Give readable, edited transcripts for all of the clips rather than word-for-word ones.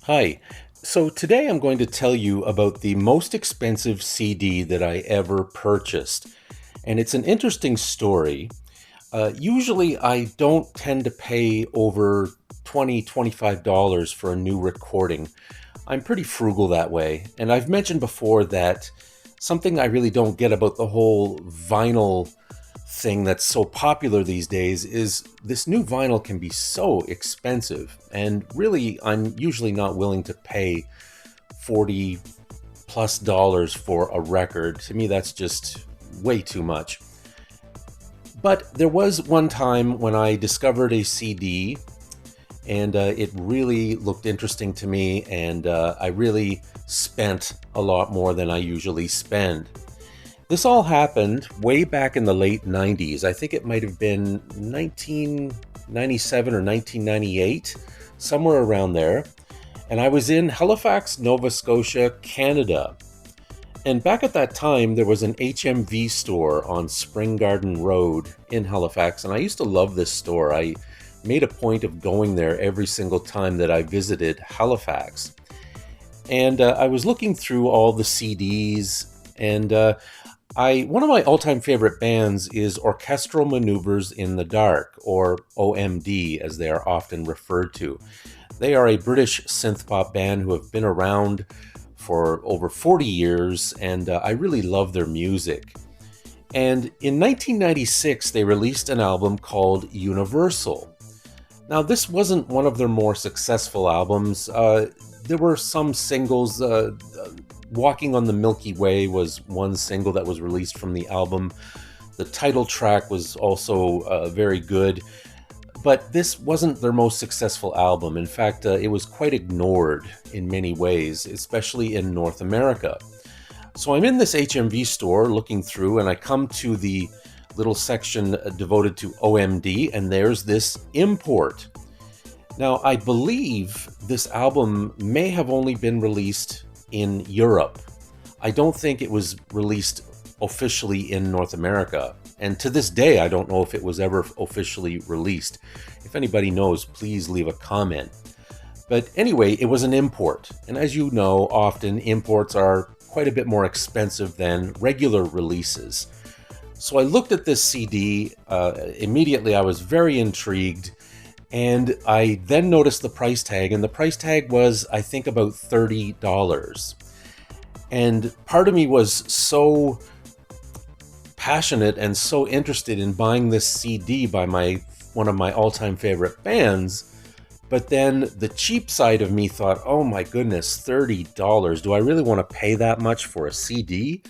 Hi. So today I'm going to tell you about the most expensive CD that I ever purchased. And it's an interesting story. Usually I don't tend to pay over $25 for a new recording. I'm pretty frugal that way. And I've mentioned before that something I really don't get about the whole vinyl thing that's so popular these days is this new vinyl can be so expensive. And really, I'm usually not willing to pay 40 plus dollars for a record. To me, that's just way too much. But there was one time when I discovered a CD and it really looked interesting to me, and I really spent a lot more than I usually spend. This all happened way back in the late 90s. I think it might have been 1997 or 1998, somewhere around there. And I was in Halifax, Nova Scotia, Canada. And back at that time, there was an HMV store on Spring Garden Road in Halifax. And I used to love this store. I made a point of going there every single time that I visited Halifax. And I was looking through all the CDs, and one of my all-time favorite bands is Orchestral Maneuvers in the Dark, or OMD, as they are often referred to. They are a British synth-pop band who have been around for over 40 years, and I really love their music. And in 1996, they released an album called Universal. Now, this wasn't one of their more successful albums. There were some singles. Walking on the Milky Way was one single that was released from the album. The title track was also very good. But this wasn't their most successful album. In fact, it was quite ignored in many ways, especially in North America. So I'm in this HMV store looking through, and I come to the little section devoted to OMD, and there's this import. Now, I believe this album may have only been released in Europe. I don't think it was released officially in North America. And to this day, I don't know if it was ever officially released. If anybody knows, please leave a comment. But anyway, it was an import. And as you know, often imports are quite a bit more expensive than regular releases. So I looked at this CD. Immediately I was very intrigued. And I then noticed the price tag, and the price tag was, I think, about $30. And part of me was so passionate and so interested in buying this CD by one of my all-time favorite bands, but then the cheap side of me thought, oh my goodness, $30. Do I really want to pay that much for a CD?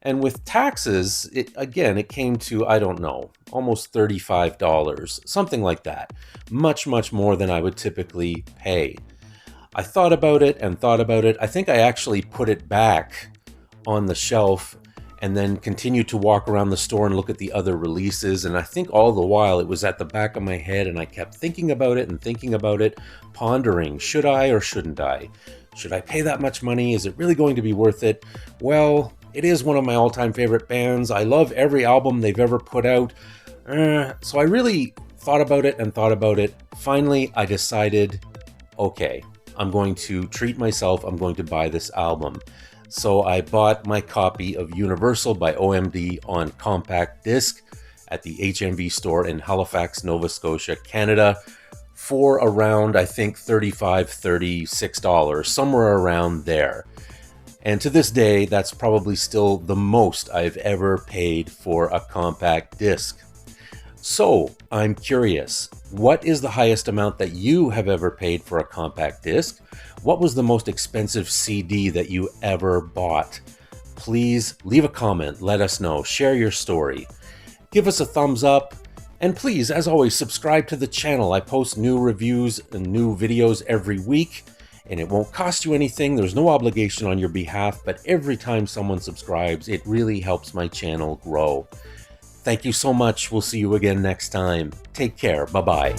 And with taxes, it came to, I don't know, almost $35, something like that. Much, much more than I would typically pay. I thought about it and thought about it. I think I actually put it back on the shelf and then continued to walk around the store and look at the other releases. And I think all the while it was at the back of my head, and I kept thinking about it and thinking about it, pondering, should I or shouldn't I? Should I pay that much money? Is it really going to be worth it? Well, it is one of my all-time favorite bands. I love every album they've ever put out. So I really thought about it and thought about it. Finally, I decided, okay, I'm going to treat myself. I'm going to buy this album. So I bought my copy of Universal by OMD on compact disc at the HMV store in Halifax, Nova Scotia, Canada, for around, I think, $35, $36, somewhere around there. And to this day, that's probably still the most I've ever paid for a compact disc. So, I'm curious, what is the highest amount that you have ever paid for a compact disc? What was the most expensive CD that you ever bought? Please leave a comment, let us know, share your story. Give us a thumbs up, and please, as always, subscribe to the channel. I post new reviews and new videos every week. And it won't cost you anything. There's no obligation on your behalf, but every time someone subscribes, it really helps my channel grow. Thank you so much. We'll see you again next time. Take care. Bye-bye.